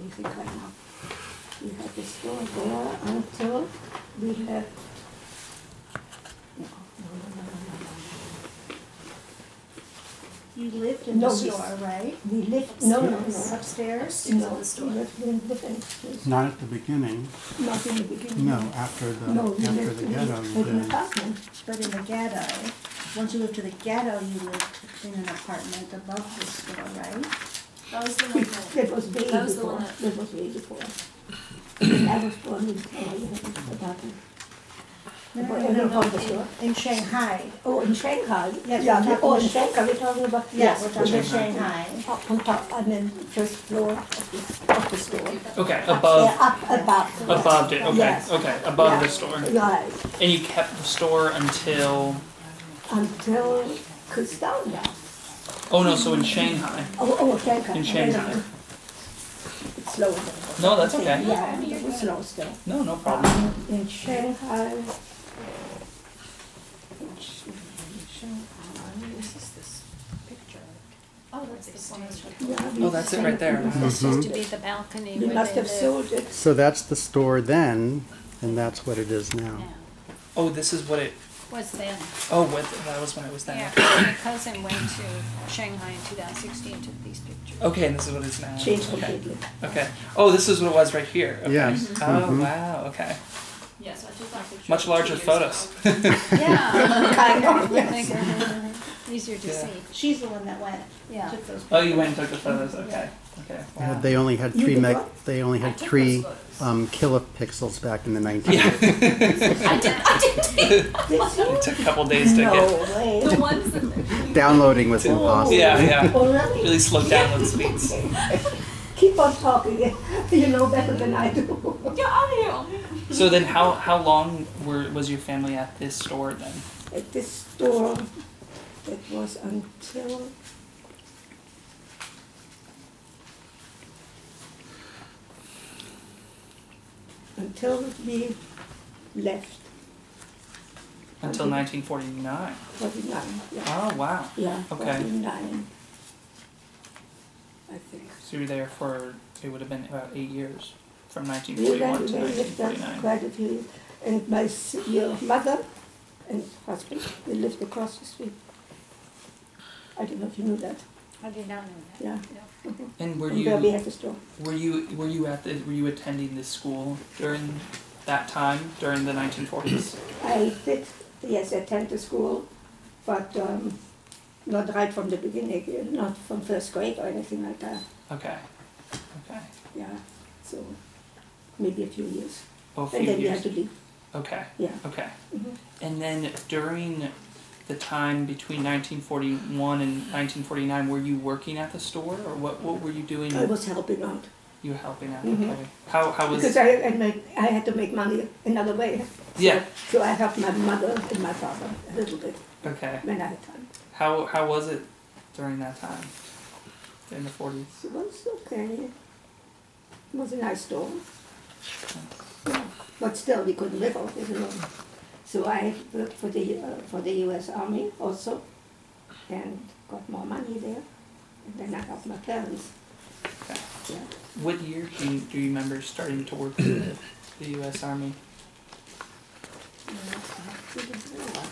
easy kind of. We had the store there until we had. You lived in the store, right? We lived, Upstairs? No, we lived in different places. Not at the beginning. Not in the beginning. No, after the No, we after lived the in ghetto. an You did. apartment. But in the ghetto, once you moved to the ghetto, you lived in an apartment above the store, right? That was the one That was way That was the before. one that- That was way before. When I was born in apartment. In Shanghai. Oh, in Shanghai? Yes, Yeah, we're talking oh, in in- Shanghai, we're talking about? Yes, we're talking Shanghai. Shanghai. Up on top, and then first floor of the store. Okay, Yeah, above up above. above it. Okay, Yes. okay, above Yeah. the store. Right, And you kept the store until until Kristallnacht. oh no, so in Shanghai. Oh, Shanghai. In Shanghai. It's slow down. No, that's okay. Yeah, it was slow still. No problem. In Shanghai. This is this picture. Oh, that's this one. Yeah, Oh, that's it right there. This used to be the balcony We where must they have lived. sold it. So that's the store then, and that's what it is now. Yeah, Oh, this is what it. was then. Oh, what that was when it was then. Yeah, my cousin went to Shanghai in 2016, took these pictures. Okay, and this is what it is now. Changed Okay. completely. Okay. Oh, this is what it was right here. Okay. Yes. Oh Mhm. wow. Okay. Yeah, so I took that picture. Much larger photos. Yeah. Kind of, Would make it easier to Yeah. see. She's the one that went, Yeah. took those. Oh, you went and took the photos. Okay. Okay. Yeah, Wow. they only had You three did meg. what? They only had I took three those photos. kilopixels back in the 19. Yeah. I did. It took a couple days to No get. way. The ones that Downloading was impossible. Yeah, yeah. Oh, really? Really slow download speeds. Keep on talking. You know better than I do. So then, how long was your family at this store then? At this store, it was until we left. Until 1949. 49, yeah. Oh wow. Yeah, Okay. 49, I think. So you were there for it would have been about 8 years, from We 1941 to lived there 1949. quite a few, and my your mother and husband, they lived across the street. I don't know if you knew that, I did not know that. yeah. And were And there we you had the store. were you attending this school during that time during the 1940s? I did, yes, attend the school, but not right from the beginning, not from first grade or anything like that. Okay. Okay. Yeah, so maybe a few years. Oh, a And few then we had years. to leave. Okay. Yeah. Okay. Mhm. And then during the time between 1941 and 1949, were you working at the store, or what were you doing? I was helping out You were helping out. Mhm. Okay. How was? because I had to make money another way. Yeah. So I helped my mother and my father a little bit Okay. when I had time. How was it during that time? In the 40s. It was okay. It was a nice store. Yeah. But still, we couldn't live off it alone. So I worked for the U.S. Army also, and got more money there. And then I helped my parents. Okay. Yeah. What year do you remember starting to work for the U.S. Army? After the war,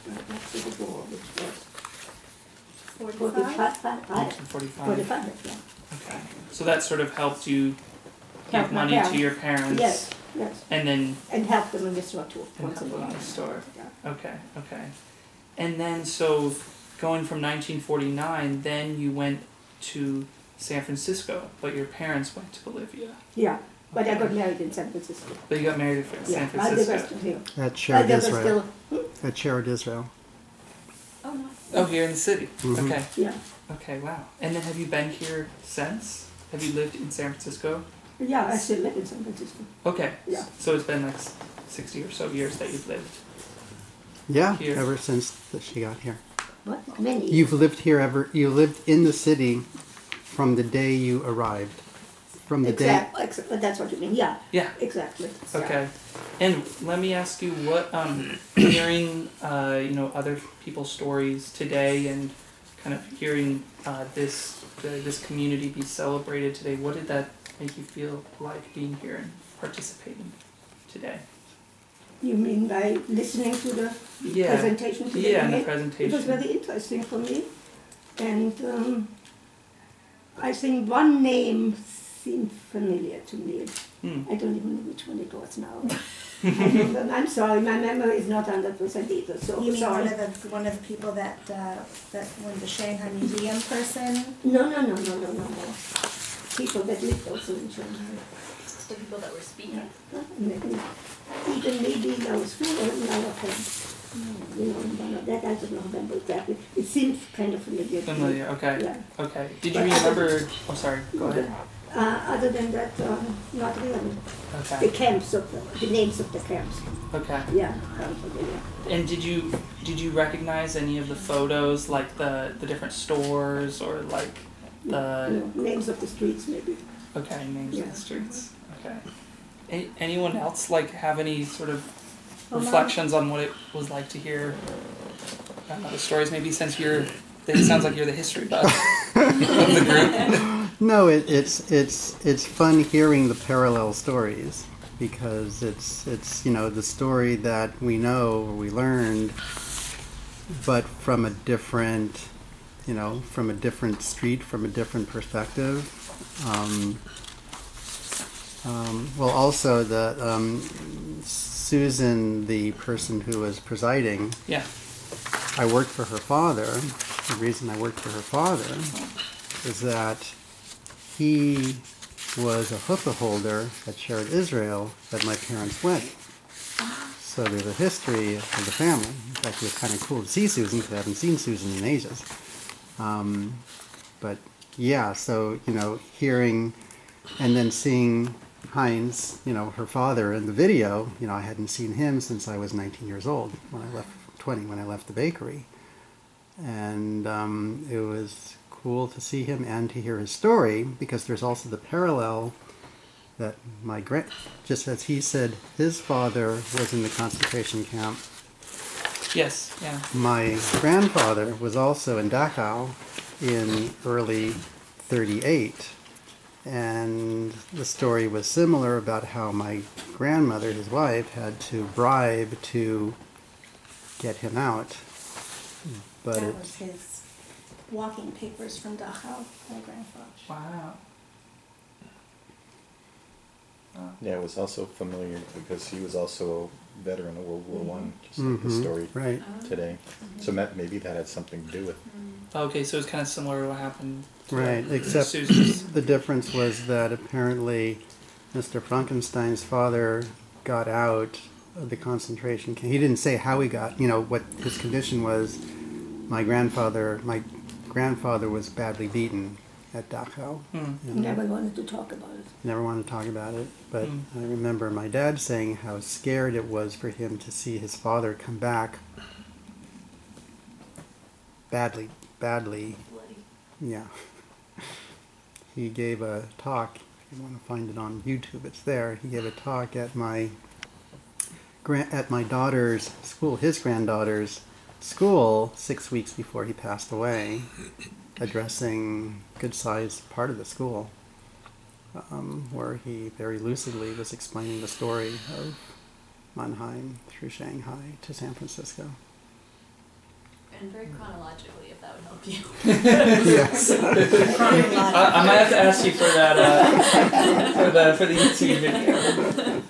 right after the war, which was 45? 1945. 45, yeah. Okay. So that sort of helped you Help give my money parents. to your parents. Yes, yes. And then And help them in the store too, And once in a help them in while. the store. Yeah. okay, okay. And then so going from 1949, then you went to San Francisco, but your parents went to Bolivia. Yeah, but I Okay. got married in San Francisco. But you got married in Yeah, San I Francisco. was still here. At Shared They were Israel. still, At Shared Israel. Oh, no. Oh, here in the city. Mhm. Okay. yeah. Okay, wow. And then have you been here since? Have you lived in San Francisco? Yeah, I still live in San Francisco. Okay. Yeah. So it's been like 60 or so years that you've lived. Yeah, Here. ever since that she got here. What? Many. You lived in the city from the day you arrived. From the day. Exactly. That's what you mean. Yeah. Yeah. Exactly. Okay. And let me ask you what hearing other people's stories today and kind of hearing this community be celebrated today, what did that make you feel like being here and participating today? You mean by listening to the Yeah. presentation today? Yeah, and the It was presentation. very interesting for me. And I think one name seemed familiar to me. Hmm. I don't even know which one it was now. And I'm sorry, my memory is not 100% either, so You mean sorry. one of the people that when the Shanghai Museum person? No. People that lived also in Shanghai. The people that were speaking. Even maybe those who were now that I don't remember exactly. It seems kind of familiar. to me. Familiar. Okay. Yeah. Okay. Did you But remember? Oh, sorry. Go ahead. Other than that, not really. The Okay. camps of the names of the camps. Okay. Yeah, I'm familiar. And did you recognize any of the photos, like the different stores or like the Names of the streets, maybe. okay names of Yeah. the streets? Okay. Anyone else like have any sort of Well, reflections on what it was like to hear the stories? Maybe since it sounds like you're the history buff of the group. No, it's fun hearing the parallel stories because it's the story that we know or we learned, but from a different street, from a different perspective. Well, also Susan, the person who was presiding, Yeah. I worked for her father. The reason I worked for her father is that he was a chuppah holder at Sheret Israel that my parents went. So there's a history of the family. In fact, it was kind of cool to see Susan because I haven't seen Susan in ages. But yeah, so hearing and then seeing Heinz, her father in the video, I hadn't seen him since I was 19 years old when I left the bakery. And it was cool to see him and to hear his story because there's also the parallel that just as he said, his father was in the concentration camp. Yes. Yeah. My grandfather was also in Dachau in early 38. And the story was similar about how my grandmother, his wife, had to bribe to get him out. But That was his walking papers from Dachau, my grandfather. Wow. Yeah, it was also familiar because he was also a veteran of World War One, just like the story right. today. So maybe that had something to do with it. Okay, so it's kind of similar to what happened. To Right, except Susan's. the difference was that apparently Mr. Frankenstein's father got out of the concentration camp. He didn't say how he got, what his condition was. My grandfather was badly beaten at Dachau. And Never wanted to talk about it. never wanted to talk about it, but I remember my dad saying how scared it was for him to see his father come back badly. Yeah. He gave a talk, if you want to find it on YouTube, it's there. He gave a talk at my daughter's school, his granddaughter's school, 6 weeks before he passed away, addressing a good-sized part of the school, where he very lucidly was explaining the story of Mannheim through Shanghai to San Francisco. And very chronologically, if that would help you. Yes. I might have to ask you for that for the YouTube video.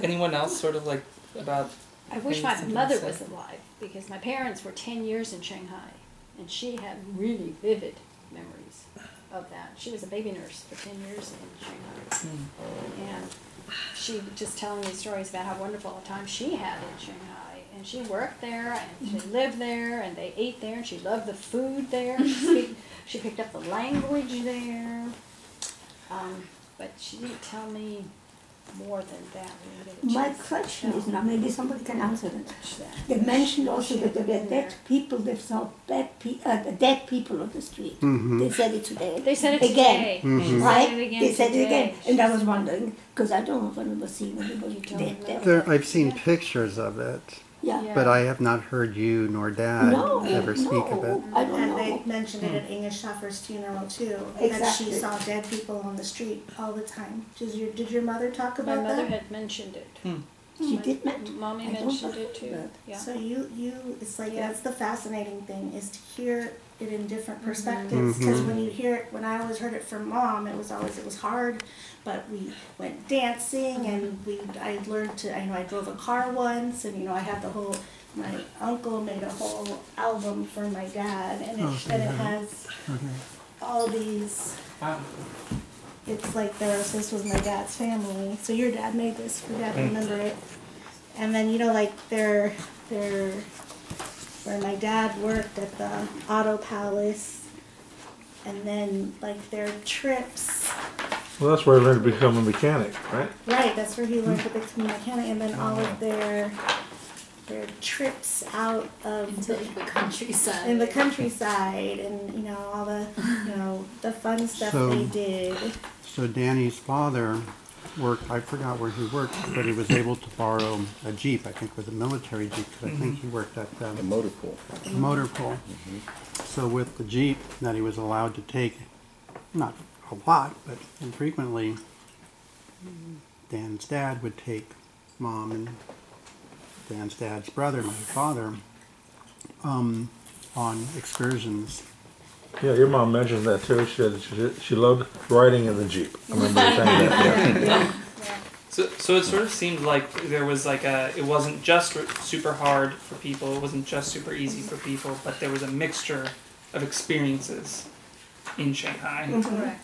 Anyone else sort of like about? I wish my Anything mother to was say? alive because my parents were 10 years in Shanghai and she had really vivid memories of that. She was a baby nurse for 10 years in Shanghai. And she was just telling me stories about how wonderful a time she had in Shanghai. And she worked there and she lived there and they ate there and she loved the food there. She picked up the language there. But she didn't tell me more than that. We didn't get a My chance to question is tell now, maybe somebody can answer it. much that. They mentioned also She that there had were been dead there. people, they saw dead people on the street. They said it today. They said it again. today. She said Right? it again They said it today. again. And I was wondering, because I don't remember seeing anybody You don't dead remember? there. I've seen pictures of it, Yeah. But I have not heard you nor Dad No, ever speak of it. no, I don't And they know. mentioned it at Inga Schaffer's funeral too, that Exactly. she saw dead people on the street all the time. Did your mother talk My about mother that? had mentioned it. She did mention. Mommy I don't mentioned know it too. that. Yeah. So it's like, Yeah. that's the fascinating thing, is to hear it in different perspectives. Because when you hear it, when I always heard it from Mom, it was hard, but we went dancing and I learned to, I drove a car once, and I had my uncle made a whole album for my dad, and it has all these, Wow. it's like this was my dad's family. So your dad made this for Dad to remember it. And then like where my dad worked at the Auto Palace, and then like their trips. Well, that's where I learned to become a mechanic, right? Right, that's where he learned to become a mechanic, and then all of their trips out of Into the countryside. in the countryside, and all the the fun stuff So- they did. So Danny's father worked, I forgot where he worked, but he was able to borrow a Jeep, I think it was a military Jeep, because I think he worked at The motor pool. motor pool. So with the Jeep that he was allowed to take, not a lot, but infrequently, Dan's dad would take Mom and Dan's dad's brother, my father, on excursions. Yeah, your mom mentioned that too. She said she loved riding in the Jeep. I remember her saying that. Yeah. So it sort of seemed like there was like it wasn't just super hard for people, it wasn't just super easy for people, but there was a mixture of experiences in Shanghai. Correct.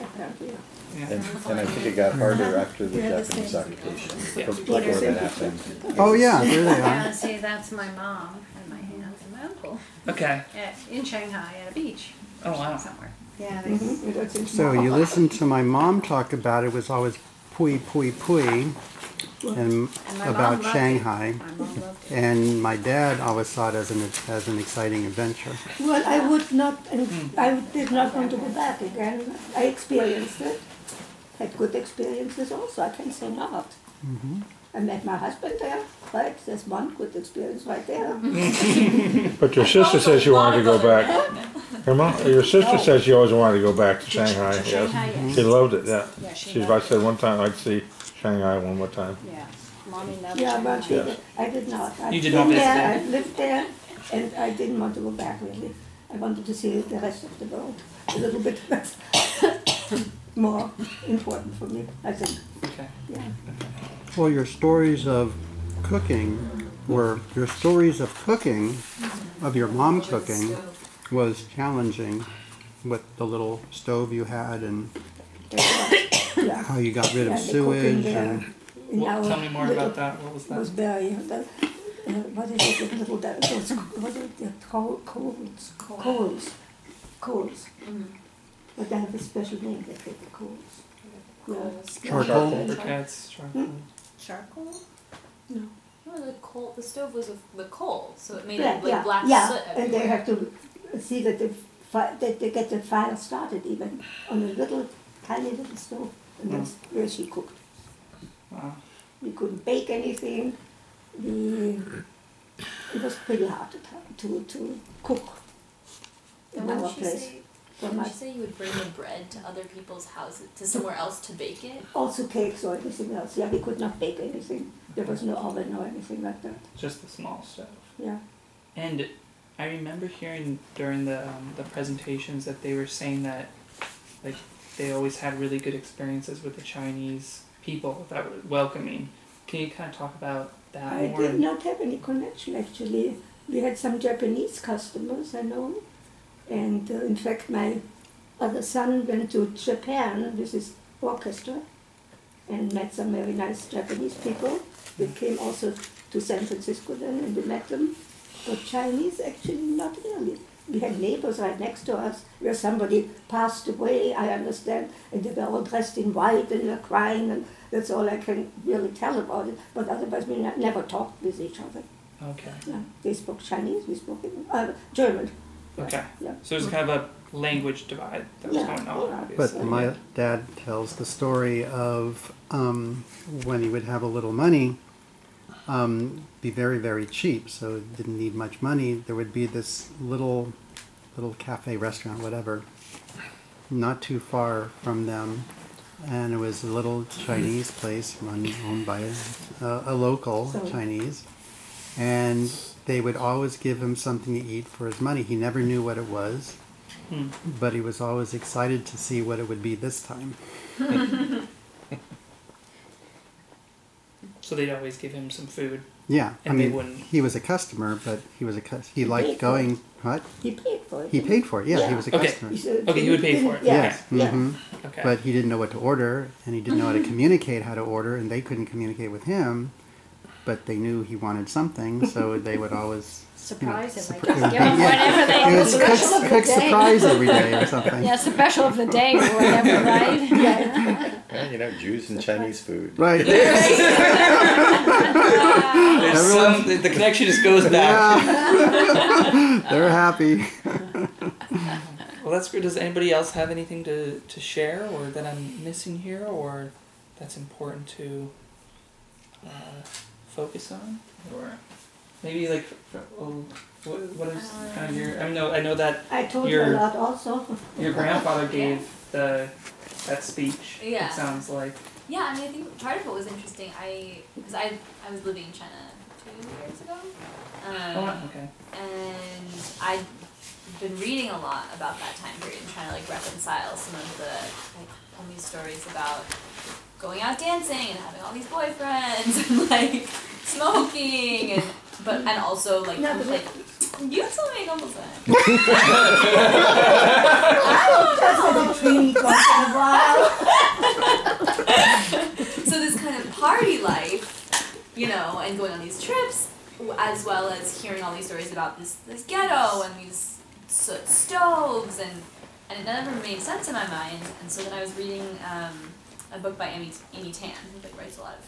Apparently. Yeah. And I think it got harder after the Yeah, the Japanese same. occupation. Yeah. Before that happened. Oh yeah, there they Yeah, are. see, that's my mom and my aunt and my uncle Okay. in Shanghai at a beach. Oh, wow. Somewhere. Yeah, Mhm, that's in So you listen to my mom talk about it, was always pui pui pui, and And my about mom loved Shanghai. it. My mom loved it. And my dad always saw it as an exciting adventure. Well, I would not, and I did not want to go back again. I experienced it, had good experiences also, I can say not. I met my husband there, right? There's one good experience right there. But your sister says you wanted to go back. Your sister says she always wanted to go back to Shanghai. Shanghai, Yes. yes. She loved it. Yeah. Yeah, she She's. I loved said one time I'd see Shanghai one more time. Yeah, mommy loved Yeah, Shanghai. but I did not. I've You did been not visit there, there? I lived there, and I didn't want to go back really. I wanted to see the rest of the world a little bit less, more important for me, I think. Okay. Yeah. Well, your stories of cooking of your mom cooking, was challenging with the little stove you had and Yeah. how you got rid of Yeah, the cooking sewage there and in Well, our tell me more little- about that. What was that? Was very, what is it, the little, those, what is it, coals. But they have a special name, they call the coals. Yeah. charcoal. Briquettes, charcoal. charcoal. No, the stove was with the coal, so it made Yeah, it like yeah, black yeah, soot and they everywhere. have to see that that they get the fire started even on a tiny little stove, and that's where she cooked. Wow. We couldn't bake anything. It was pretty hard to cook And in when our did she place. say? For Did my, she say you would bring the bread to other people's houses, to somewhere else to bake it? also cakes or anything else. Yeah, we could not bake anything. There was no oven or anything like that. Just the small stove. Yeah. And I remember hearing during the presentations that they were saying that like they always had really good experiences with the Chinese people that were welcoming. Can you kind of talk about that I more? did not have any connection actually. We had some Japanese customers, I know. And in fact, my other son went to Japan with his orchestra and met some very nice Japanese people. They came also to San Francisco then and we met them. But Chinese, actually not really. We had neighbors right next to us where somebody passed away, I understand, and they were all dressed in white and they're crying, and that's all I can really tell about it. But otherwise, we never talked with each other. Okay. Yeah, they spoke Chinese, we spoke German. Okay. Yeah. So there's kind of a language divide that was Yeah, going on, yeah. obviously. But my dad tells the story of when he would have a little money, be very, very cheap, so it didn't need much money. There would be this little cafe, restaurant, whatever, not too far from them, and it was a little Chinese place owned by a local Chinese, and they would always give him something to eat for his money. He never knew what it was, but he was always excited to see what it would be this time. So they'd always give him some food. Yeah, And they wouldn't- he was a customer, but he He liked paid for going. What? He paid for it. He paid for it. Yeah, he Yeah. was a Okay. customer. Okay, he would pay for it. Yes. Yes. Yeah. Okay. But he didn't know what to order, and he didn't know how to communicate how to order, and they couldn't communicate with him. But they knew he wanted something, so they would always Surprise him, I surpri- guess. Give him whatever It they was Special of the cook day. surprise every day or something. Yeah, special of the day or whatever, right? Yeah, you know, Jews and Chinese food. Right. There's the connection just goes back. Yeah. They're happy. Well, that's good. Does anybody else have anything to share or that I'm missing here or that's important to focus on? Or maybe like, what is kind of your, I know that I told Your- you a lot also. your grandfather gave that speech, Yeah. it sounds like. Yeah, I mean, I think part of what was interesting, because I was living in China 2 years ago, Oh, wow, okay. and I'd been reading a lot about that time period and trying to like reconcile some of the like all these stories about going out dancing and having all these boyfriends and like smoking and also like No, but- like you told me almost that. Just a tree once in a while. So this kind of party life, you know, and going on these trips, as well as hearing all these stories about this ghetto and these stoves, and it never made sense in my mind. And so then I was reading a book by Amy Tan, who like writes a lot of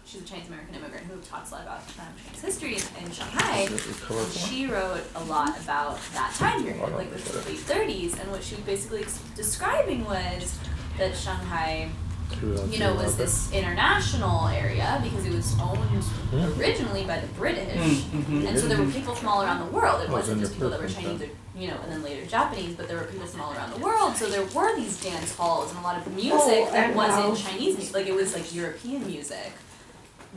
she's a Chinese American immigrant who talks a lot about Chinese history in Shanghai. And she wrote a lot about that time period, like the late 30s, and what she was basically describing was that Shanghai, you know, was this international area because it was owned originally by the British, and so there were people from all around the world. It wasn't just people that were Chinese, or, you know, and then later Japanese, but there were people from all around the world. So there were these dance halls and a lot of music that and wasn't now- Chinese music, like it was like European music.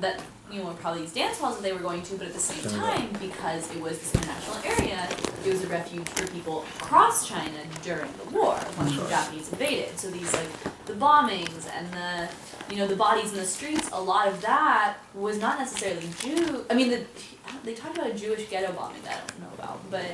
That, you know, were probably these dance halls that they were going to, but at the same time, because it was this international area, it was a refuge for people across China during the war, once the Japanese invaded. So these, like, the bombings and the, you know, the bodies in the streets, a lot of that was not necessarily I mean, they talked about a Jewish ghetto bombing that I don't know about, but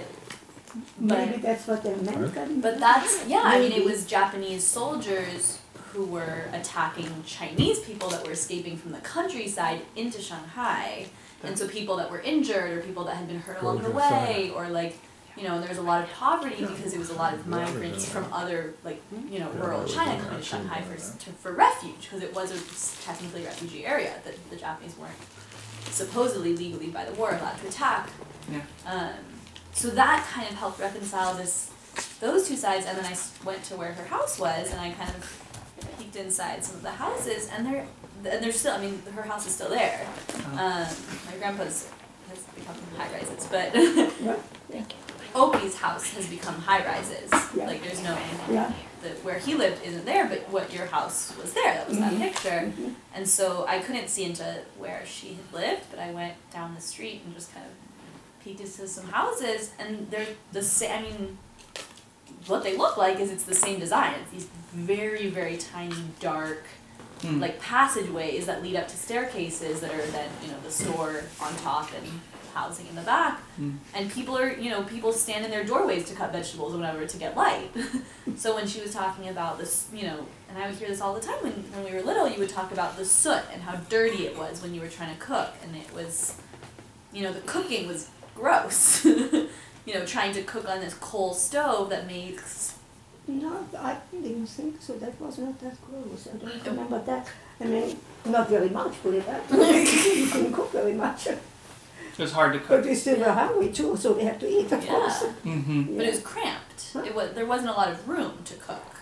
Maybe that's what the American. but that's, yeah, I mean, it Maybe. was Japanese soldiers who were attacking Chinese people that were escaping from the countryside into Shanghai. And so people that were injured or people that had been hurt along the way, or like, you know, there was a lot of poverty because it was a lot of migrants from other, like, you know, rural China coming to Shanghai for refuge, because it was a technically refugee area that the Japanese weren't supposedly legally by the war allowed to attack. Yeah. So that kind of helped reconcile those two sides, and then I went to where her house was, and I kind of peeked inside some of the houses, and they're still, I mean, her house is still there. My grandpa's has become high rises, but Opie's house has become high rises. Yeah. Like there's no, Yeah. where he lived isn't there, but what your house was there, that was that picture. And so I couldn't see into where she had lived, but I went down the street and just kind of peeked into some houses, and they're the same, I mean, what they look like is it's the same design. It's these very, very tiny, dark, like passageways that lead up to staircases that are then, you know, the store on top and housing in the back. And people are, you know, people stand in their doorways to cut vegetables or whatever to get light. So when she was talking about this, you know, and I would hear this all the time when we were little, you would talk about the soot and how dirty it was when you were trying to cook, and it was, you know, the cooking was gross. You know, trying to cook on this coal stove that makes... No, I didn't think so. That was not that gross. I don't remember that. I mean, not very much, put it that way. You couldn't cook very much. It was hard to But cook. we still were hungry too, so we had to eat, of course. Mm-hmm. But it was cramped. There wasn't a lot of room to cook.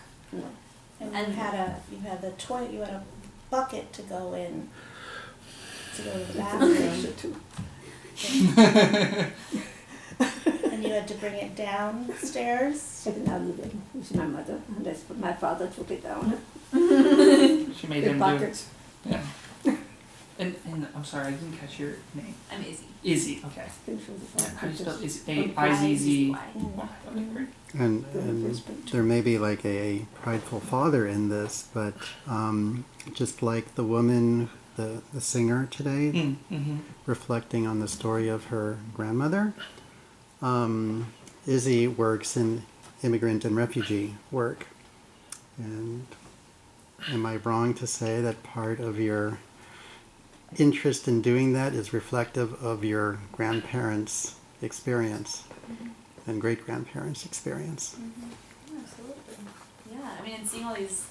And you had a toilet, you had a bucket to go in to go to the I bathroom, should too. and you had to bring it downstairs. At another living with my mother, and that's what my father took it down. She made The him do. buckets. Yeah. And I'm sorry, I didn't catch your name. I'm Izzy. Izzy. Okay. Things from the Yeah, how do you spell buckets. Izzy? A-I-Z-Z. Y. Okay, great. And, The and first picture. there may be like a prideful father in this, but just like the woman, the singer today, Mm-hmm. reflecting on the story of her grandmother, Izzy works in immigrant and refugee work. And am I wrong to say that part of your interest in doing that is reflective of your grandparents' experience and great-grandparents' experience? Absolutely. Yeah, I mean, and seeing all these,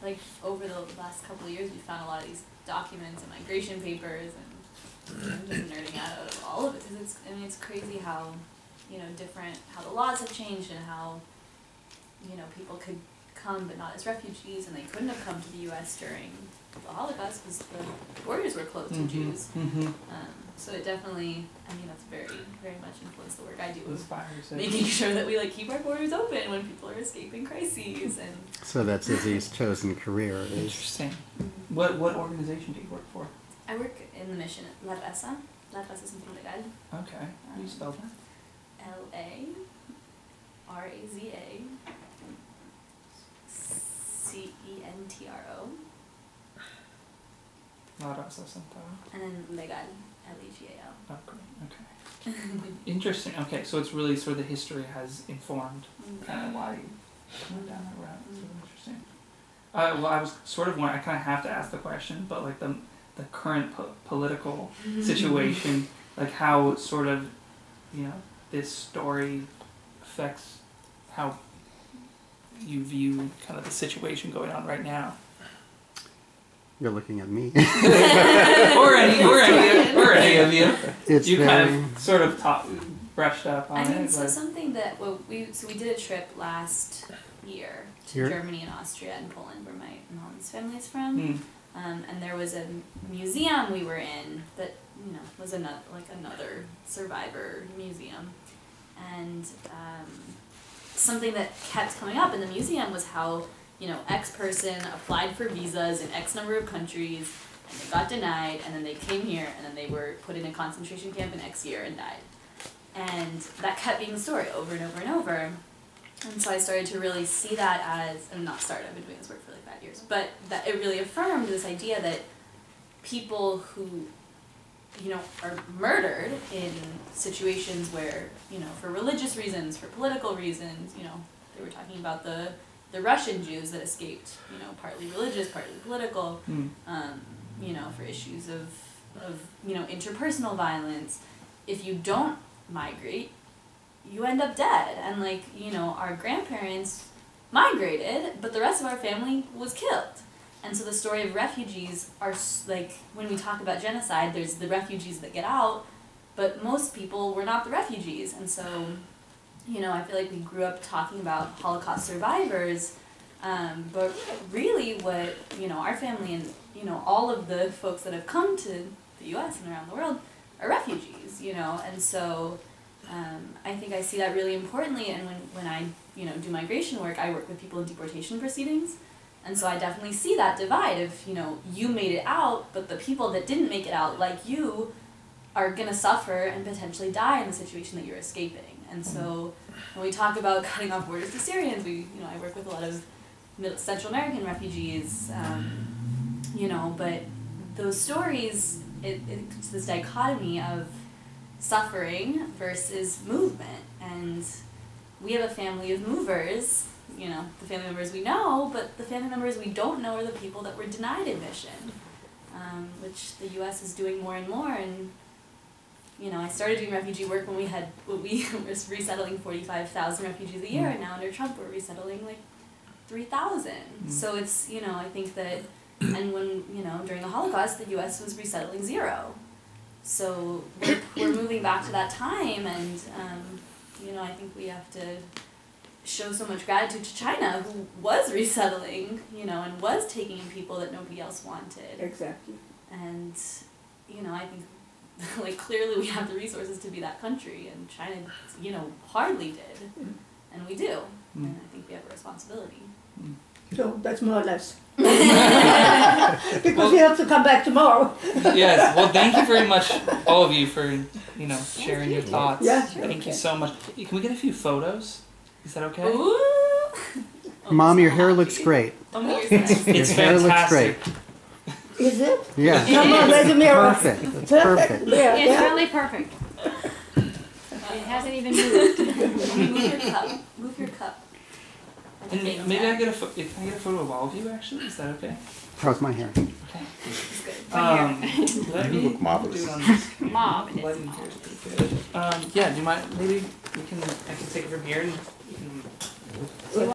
like, over the last couple of years, we found a lot of these documents and migration papers, and I'm just nerding out of all of it, because it's, I mean, it's crazy how, you know, different, how the laws have changed, and how, you know, people could come but not as refugees, and they couldn't have come to the U.S. during the Holocaust because the borders were closed to Jews. Mm-hmm. So it definitely, I mean, that's very, very much influenced the work I do Those of fires. making sure that we like keep our borders open when people are escaping crises. And So that's Izzy's chosen career. Is Interesting. What organization do you work for? I work in the mission at La Raza. La Raza es un legal. Okay. How do you spell that? L-A-R-A-Z-A C-E-N-T-R-O La Raza Santa. and then legal, L-E-G-A-L. Oh, great. Okay. Interesting. Okay, so it's really sort of the history has informed kind of why you went down that route. So interesting. Well, I was sort of I kind of have to ask the question, but like the current political situation, like how sort of, you know, this story affects how you view kind of the situation going on right now. you're looking at me. or any of you. It's You very, kind of sort of brushed up on I mean, it, so but something that we did a trip last year to Here? Germany and Austria and Poland, where my mom's family is from. Mm. And there was a museum we were in that, you know, was another survivor museum, and something that kept coming up in the museum was how, you know, X person applied for visas in X number of countries, and they got denied, and then they came here, and then they were put in a concentration camp in X year and died. And that kept being the story over and over and over. And so I started to really see that as, and not started, I've been doing this work for like 5 years, but that it really affirmed this idea that people who, you know, are murdered in situations where, you know, for religious reasons, for political reasons, you know, they were talking about the Russian Jews that escaped, you know, partly religious, partly political, you know, for issues of, you know, interpersonal violence. If you don't migrate, you end up dead. And like, you know, our grandparents migrated, but the rest of our family was killed. And so the story of refugees are like, when we talk about genocide, there's the refugees that get out, but most people were not the refugees. And so, you know, I feel like we grew up talking about Holocaust survivors, but really what, you know, our family and, you know, all of the folks that have come to the US and around the world are refugees, you know, and so I think I see that really importantly, and when I, you know, do migration work, I work with people in deportation proceedings, and so I definitely see that divide of, you know, you made it out, but the people that didn't make it out, like you, are gonna suffer and potentially die in the situation that you're escaping. And so when we talk about cutting off borders to Syrians, I work with a lot of Central American refugees, you know, but those stories, it's this dichotomy of suffering versus movement. And we have a family of movers, you know, the family members we know, but the family members we don't know are the people that were denied admission, which the U.S. is doing more and more. And, you know, I started doing refugee work when we were resettling 45,000 refugees a year, and now under Trump we're resettling like 3,000. So it's, you know, I think that, and when, you know, during the Holocaust, the U.S. was resettling 0. So we're moving back to that time, and, you know, I think we have to show so much gratitude to China, who was resettling, you know, and was taking in people that nobody else wanted. Exactly. And, you know, I think like clearly we have the resources to be that country, and China, you know, hardly did, and we do, and I think we have a responsibility. So that's more or less. Because we have to come back tomorrow. Yes. Well, thank you very much, all of you, for sharing your thoughts. Yeah. Thank you so much. Can we get a few photos? Is that okay? Ooh. Mom, your hair looks great. Oh, yours nice. It's Your hair looks fantastic. great. Is it? Yeah. Come on, raise the mirror. Perfect. It's perfect. Yeah, It's yeah. really perfect. It hasn't even moved. Move your cup. Move your cup. And maybe I get a if I get a photo of all of you, actually, is that okay? How's my hair? Okay. It's good. Let You me look marvelous. do it on this. Mom, it is Lighting mom. here is pretty good. Yeah. Do you mind? Maybe I can take it from here and. You can